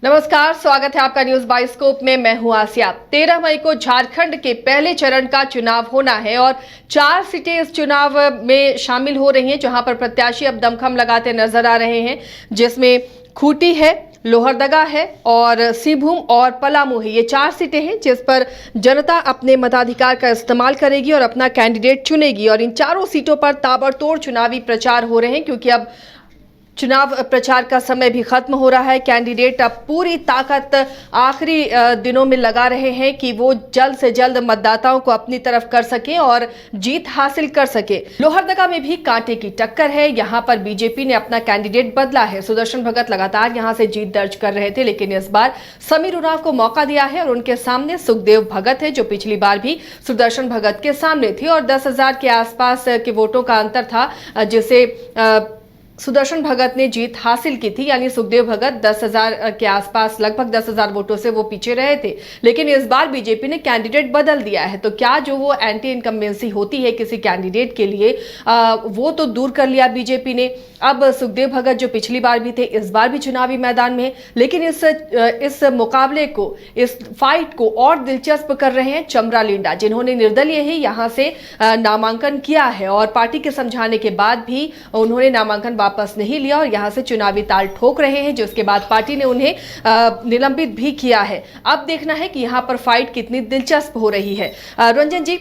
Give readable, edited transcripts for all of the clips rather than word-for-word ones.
नमस्कार, स्वागत है आपका न्यूज बाइस्कोप में। मैं हूं आसिया। 13 मई को झारखंड के पहले चरण का चुनाव होना है और 4 सीटें इस चुनाव में शामिल हो रही हैं, जहां पर प्रत्याशी अब दमखम लगाते नजर आ रहे हैं, जिसमें खूंटी है, लोहरदगा है और सिंहभूम और पलामू है। ये 4 सीटें हैं जिस पर जनता अपने मताधिकार का इस्तेमाल करेगी और अपना कैंडिडेट चुनेगी। और इन चारों सीटों पर ताबड़तोड़ चुनावी प्रचार हो रहे हैं, क्योंकि अब चुनाव प्रचार का समय भी खत्म हो रहा है। कैंडिडेट अब पूरी ताकत आखिरी दिनों में लगा रहे हैं कि वो जल्द से जल्द मतदाताओं को अपनी तरफ कर सके और जीत हासिल कर सके। लोहरदगा में भी कांटे की टक्कर है। यहां पर बीजेपी ने अपना कैंडिडेट बदला है। सुदर्शन भगत लगातार यहां से जीत दर्ज कर रहे थे, लेकिन इस बार समीर उरांव को मौका दिया है और उनके सामने सुखदेव भगत है, जो पिछली बार भी सुदर्शन भगत के सामने थे और 10,000 के आसपास के वोटों का अंतर था, जिसे सुदर्शन भगत ने जीत हासिल की थी। यानी सुखदेव भगत 10,000 के आसपास, लगभग 10,000 वोटों से वो पीछे रहे थे। लेकिन इस बार बीजेपी ने कैंडिडेट बदल दिया है। तो क्या जो वो एंटी इनकम्बेंसी होती है किसी कैंडिडेट के लिए, वो तो दूर कर लिया बीजेपी ने। अब सुखदेव भगत जो पिछली बार भी थे, इस बार भी चुनावी मैदान में। लेकिन इस मुकाबले को, इस फाइट को और दिलचस्प कर रहे हैं चमरा लिंडा, जिन्होंने निर्दलीय ही यहाँ से नामांकन किया है और पार्टी के समझाने के बाद भी उन्होंने नामांकन वापस नहीं लिया और यहां से चुनावी ताल ठोक रहे हैं, जिसके बाद पार्टी ने उन्हें निलंबित भी किया है। अब देखना है कि यहां पर फाइट कितनी दिलचस्प हो रही है। रंजन जी,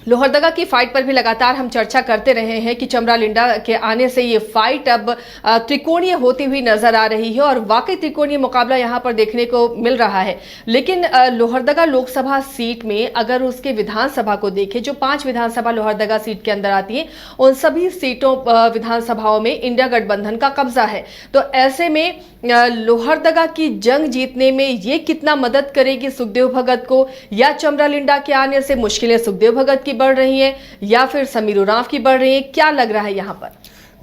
लोहरदगा की फाइट पर भी लगातार हम चर्चा करते रहे हैं कि चमरा लिंडा के आने से ये फाइट अब त्रिकोणीय होती हुई नजर आ रही है और वाकई त्रिकोणीय मुकाबला यहां पर देखने को मिल रहा है। लेकिन लोहरदगा लोकसभा सीट में अगर उसके विधानसभा को देखें, जो 5 विधानसभा लोहरदगा सीट के अंदर आती है, उन सभी सीटों विधानसभाओं में इंडिया गठबंधन का कब्जा है। तो ऐसे में लोहरदगा की जंग जीतने में ये कितना मदद करेगी सुखदेव भगत को, या चमरा लिंडा के आने से मुश्किलें सुखदेव भगत की बढ़ रही हैं या फिर समीर उरांव की बढ़ रही है? क्या लग रहा है यहाँ पर?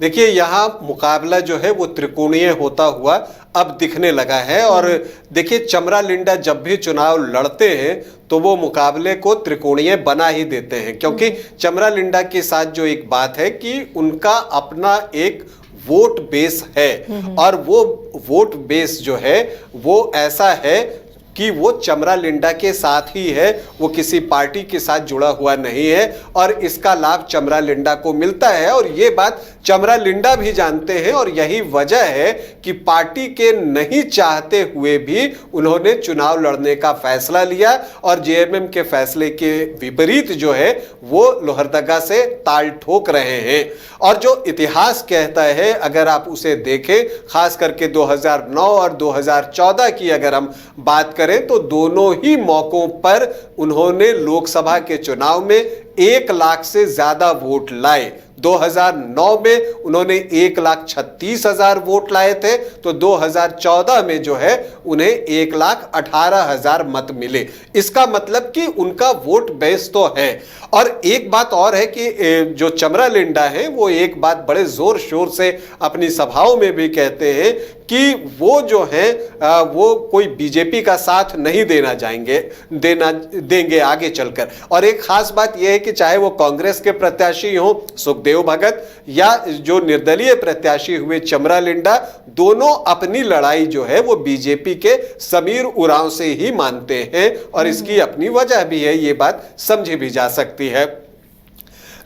देखिए, यहाँ मुकाबला जो है वो त्रिकोणीय होता हुआ अब दिखने लगा है। और देखिए, चमरा लिंडा जब भी चुनाव लड़ते हैं तो वो मुकाबले को त्रिकोणीय बना ही देते हैं, क्योंकि चमरा लिंडा के साथ जो एक बात है कि उनका अपना एक वोट बेस है और वो वोट बेस जो है वो ऐसा है कि वो चमरा लिंडा के साथ ही है, वो किसी पार्टी के साथ जुड़ा हुआ नहीं है और इसका लाभ चमरा लिंडा को मिलता है। और ये बात चमरा लिंडा भी जानते हैं और यही वजह है कि पार्टी के नहीं चाहते हुए भी उन्होंने चुनाव लड़ने का फैसला लिया और जेएमएम के फैसले के विपरीत जो है वो लोहरदगा से ताल ठोक रहे हैं। और जो इतिहास कहता है, अगर आप उसे देखें, खास करके 2009 और 2014 की अगर हम बात करें, तो दोनों ही मौकों पर उन्होंने लोकसभा के चुनाव में 1 लाख से ज्यादा वोट लाए। 2009 में उन्होंने 1,36,000 वोट लाए थे, तो 2014 में जो है उन्हें 1,18,000 मत मिले। इसका मतलब कि उनका वोट बेस तो है। और एक बात और है कि जो चमरा लिंडा है वो एक बात बड़े जोर शोर से अपनी सभाओं में भी कहते हैं कि वो जो है वो कोई बीजेपी का साथ नहीं देंगे आगे चलकर। और एक खास बात यह है कि चाहे वो कांग्रेस के प्रत्याशी हो सुखदेव भगत या जो निर्दलीय प्रत्याशी हुए चमरा लिंडा, दोनों अपनी लड़ाई जो है वो बीजेपी के समीर उरांव से ही मानते हैं और इसकी अपनी वजह भी है, ये बात समझी भी जा सकती है।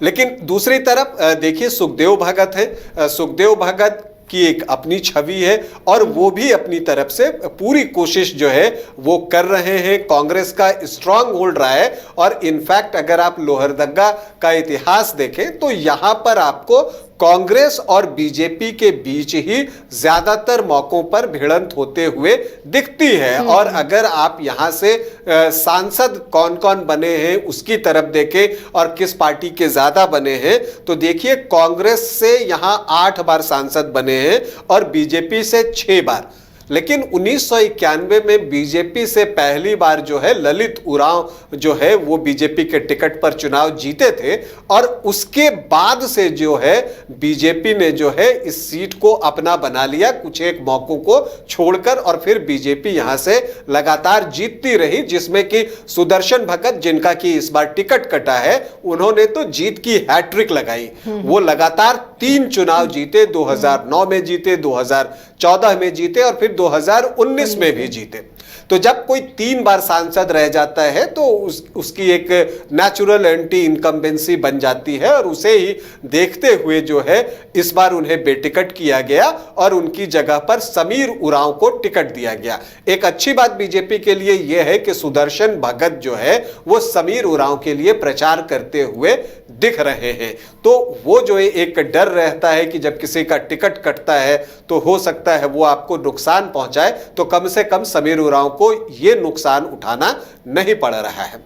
लेकिन दूसरी तरफ देखिए, सुखदेव भगत है, सुखदेव भगत की एक अपनी छवि है और वो भी अपनी तरफ से पूरी कोशिश जो है वो कर रहे हैं। कांग्रेस का स्ट्रांग होल्ड रहा है और इनफैक्ट अगर आप लोहरदगा का इतिहास देखें तो यहां पर आपको कांग्रेस और बीजेपी के बीच ही ज्यादातर मौकों पर भिड़ंत होते हुए दिखती है। और अगर आप यहां से सांसद कौन कौन बने हैं उसकी तरफ देखें और किस पार्टी के ज्यादा बने हैं, तो देखिए कांग्रेस से यहां 8 बार सांसद बने हैं और बीजेपी से 6 बार। लेकिन 1991 में बीजेपी से पहली बार जो है ललित उरांव जो है वो बीजेपी के टिकट पर चुनाव जीते थे और उसके बाद से जो है बीजेपी ने जो है इस सीट को अपना बना लिया कुछ एक मौकों को छोड़कर, और फिर बीजेपी यहां से लगातार जीतती रही, जिसमें कि सुदर्शन भगत जिनका कि इस बार टिकट कटा है उन्होंने तो जीत की हैट्रिक लगाई। वो लगातार 3 चुनाव जीते, 2009 में जीते, 2014 में जीते और फिर 2019 में भी जीते। तो जब कोई 3 बार सांसद रह जाता है तो उसकी एक नेचुरल एंटी इनकम्बेंसी बन जाती है, और उसे ही देखते हुए जो है इस बार उन्हें बेटिकट किया गया और उनकी जगह पर समीर उरांव को टिकट दिया गया। एक अच्छी बात बीजेपी के लिए यह है कि सुदर्शन भगत जो है वो समीर उरांव के लिए प्रचार करते हुए दिख रहे हैं। तो वो जो है एक डर रहता है कि जब किसी का टिकट कटता है तो हो सकता है वो आपको नुकसान पहुंचाए, तो कम से कम समीर उरांव को ये नुकसान उठाना नहीं पड़ रहा है।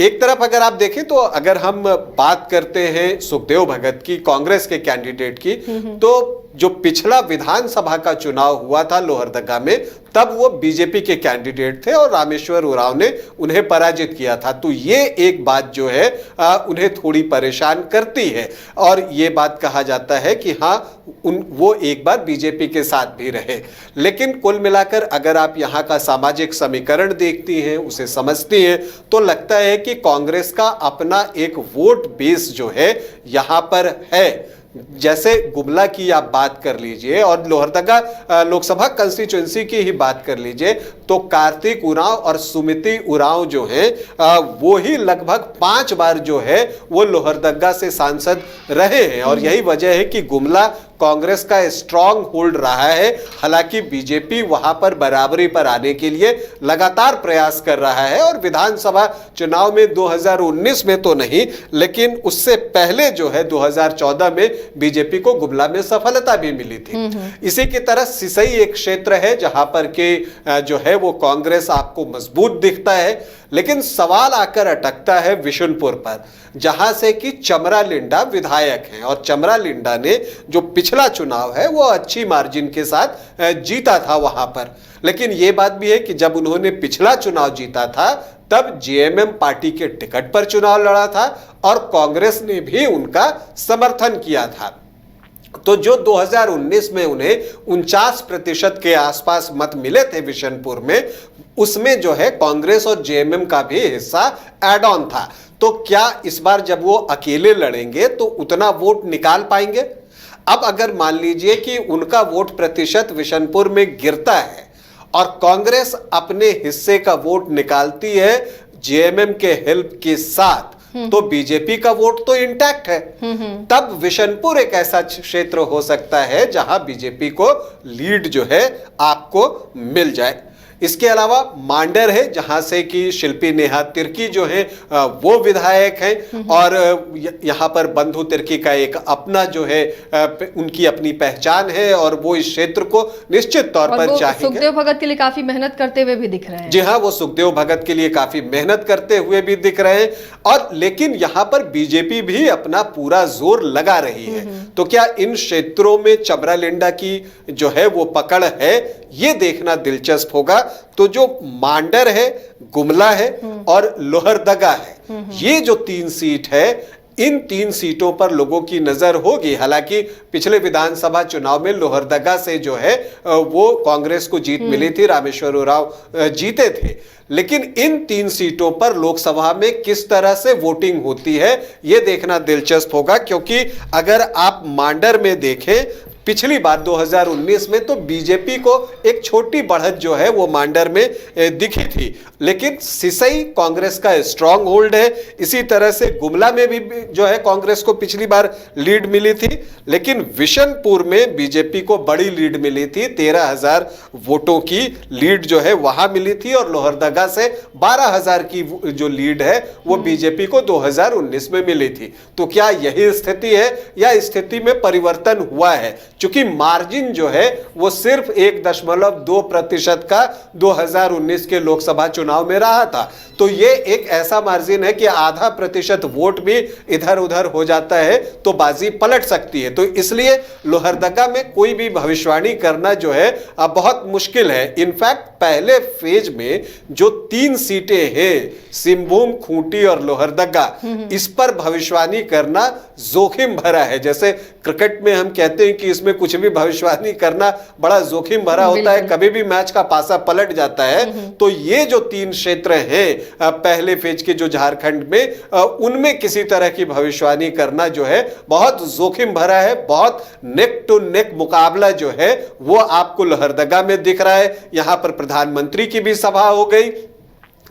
एक तरफ अगर आप देखें तो अगर हम बात करते हैं सुखदेव भगत की, कांग्रेस के कैंडिडेट की, तो जो पिछला विधानसभा का चुनाव हुआ था लोहरदगा में, तब वो बीजेपी के कैंडिडेट थे और रामेश्वर उरांव ने उन्हें पराजित किया था। तो ये एक बात जो है उन्हें थोड़ी परेशान करती है, और ये बात कहा जाता है कि हाँ वो एक बार बीजेपी के साथ भी रहे। लेकिन कुल मिलाकर अगर आप यहाँ का सामाजिक समीकरण देखती हैं, उसे समझती हैं, तो लगता है कि कांग्रेस का अपना एक वोट बेस जो है यहाँ पर है। जैसे गुमला की आप बात कर लीजिए और लोहरदगा लोकसभा कंस्टिट्यूएंसी की ही बात कर लीजिए, तो कार्तिक उरांव और सुमिति उरांव जो हैं वो ही लगभग 5 बार जो है वो लोहरदगा से सांसद रहे हैं, और यही वजह है कि गुमला कांग्रेस का स्ट्रांग होल्ड रहा है। हालांकि बीजेपी वहां पर बराबरी पर आने के लिए लगातार प्रयास कर रहा है, और विधानसभा चुनाव में 2019 में तो नहीं, लेकिन उससे पहले जो है 2014 में बीजेपी को गुमला में सफलता भी मिली थी। इसी की तरह सिसई एक क्षेत्र है जहां पर के जो है वो कांग्रेस आपको मजबूत दिखता है, लेकिन सवाल आकर अटकता है विशुनपुर पर, जहां से कि चमरा लिंडा विधायक हैं, और चमरा लिंडा ने जो पिछला चुनाव है वो अच्छी मार्जिन के साथ जीता था वहां पर। लेकिन यह बात भी है कि जब उन्होंने पिछला चुनाव जीता था तब जेएमएम पार्टी के टिकट पर चुनाव लड़ा था और कांग्रेस ने भी उनका समर्थन किया था। तो जो 2019 में उन्हें 49% के आसपास मत मिले थे विशनपुर में, उसमें जो है कांग्रेस और जेएमएम का भी हिस्सा एड ऑन था। तो क्या इस बार जब वो अकेले लड़ेंगे तो उतना वोट निकाल पाएंगे? अब अगर मान लीजिए कि उनका वोट प्रतिशत विशनपुर में गिरता है और कांग्रेस अपने हिस्से का वोट निकालती है जेएमएम के हेल्प के साथ, तो बीजेपी का वोट तो इंटैक्ट है। तब विशनपुर एक ऐसा क्षेत्र हो सकता है जहां बीजेपी को लीड जो है आपको मिल जाए। इसके अलावा मांडर है जहां से कि शिल्पी नेहा तिर्की जो है वो विधायक हैं, और यहां पर बंधु तिर्की का एक अपना जो है उनकी अपनी पहचान है, और वो इस क्षेत्र को निश्चित तौर पर चाहेंगे। सुखदेव भगत के लिए काफी मेहनत करते हुए भी दिख रहे हैं। जी हाँ, वो सुखदेव भगत के लिए काफी मेहनत करते हुए भी दिख रहे हैं, और लेकिन यहां पर बीजेपी भी अपना पूरा जोर लगा रही है। तो क्या इन क्षेत्रों में चमरा लिंडा की जो है वो पकड़ है, ये देखना दिलचस्प होगा। तो जो मांडर है, गुमला है और लोहरदगा है, ये जो 3 सीट है, इन 3 सीटों पर लोगों की नजर होगी। हालांकि पिछले विधानसभा चुनाव में लोहरदगा से जो है वो कांग्रेस को जीत मिली थी, रामेश्वर उरांव जीते थे, लेकिन इन 3 सीटों पर लोकसभा में किस तरह से वोटिंग होती है ये देखना दिलचस्प होगा। क्योंकि अगर आप मांडर में देखें, पिछली बार 2019 में तो बीजेपी को एक छोटी बढ़त जो है वो मांडर में दिखी थी, लेकिन सिसई कांग्रेस का स्ट्रांग होल्ड है। इसी तरह से गुमला में भी जो है कांग्रेस को पिछली बार लीड मिली थी, लेकिन विशनपुर में बीजेपी को बड़ी लीड मिली थी, 13,000 वोटों की लीड जो है वहां मिली थी, और लोहरदगा से 12,000 की जो लीड है वो बीजेपी को 2019 में मिली थी। तो क्या यही स्थिति है या स्थिति में परिवर्तन हुआ है? चूंकि मार्जिन जो है वो सिर्फ 1.2% का 2019 के लोकसभा चुनाव में रहा था, तो ये एक ऐसा मार्जिन है कि आधा प्रतिशत वोट भी इधर उधर हो जाता है तो बाजी पलट सकती है। तो इसलिए लोहरदगा में कोई भी भविष्यवाणी करना जो है अब बहुत मुश्किल है। इनफैक्ट पहले फेज में जो 3 सीटें हैं, सिंहभूम, खूंटी और लोहरदगा, इस पर भविष्यवाणी करना जोखिम भरा है। जैसे क्रिकेट में हम कहते हैं कि इसमें कुछ भी भविष्यवाणी करना बड़ा जोखिम भरा होता है, कभी भी मैच का पासा पलट जाता है। तो ये जो 3 क्षेत्र हैं पहले फेज के जो झारखंड में, उनमें किसी तरह की भविष्यवाणी करना जो है बहुत जोखिम भरा है। बहुत नेक टू नेक मुकाबला जो है वो आपको लोहरदगा में दिख रहा है। यहां पर प्रधानमंत्री की भी सभा हो गई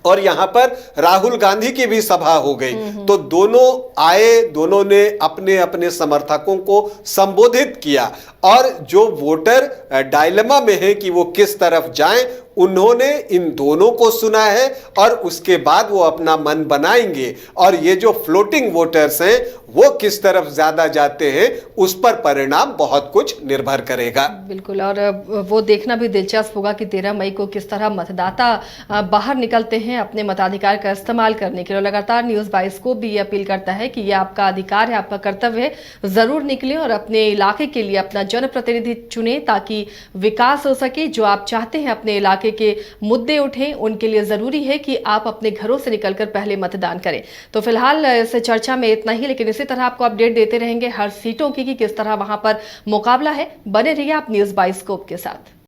और यहां पर राहुल गांधी की भी सभा हो गई। तो दोनों आए, दोनों ने अपने अपने समर्थकों को संबोधित किया और जो वोटर डायलेमा में है कि वो किस तरफ जाएं, उन्होंने इन दोनों को सुना है और उसके बाद वो अपना मन बनाएंगे। और ये जो फ्लोटिंग वोटर्स हैं वो किस तरफ ज्यादा जाते हैं, उस पर परिणाम बहुत कुछ निर्भर करेगा। बिल्कुल, और वो देखना भी दिलचस्प होगा कि 13 मई को किस तरह मतदाता बाहर निकलते हैं अपने मताधिकार का इस्तेमाल करने के लिए। लगातार न्यूज़ बाइस्कोप भी ये अपील करता है कि ये आपका अधिकार है, आपका कर्तव्य है, जरूर निकलें और अपने इलाके के लिए अपना जनप्रतिनिधि चुनें ताकि विकास हो सके। जो आप चाहते हैं अपने इलाके के मुद्दे उठें, उनके लिए जरूरी है कि आप अपने घरों से निकलकर पहले मतदान करें। तो फिलहाल इस चर्चा में इतना ही, लेकिन इसी तरह आपको अपडेट देते रहेंगे हर सीटों की कि किस तरह वहां पर मुकाबला है। बने रहिए आप न्यूज़ बाइस्कोप के साथ।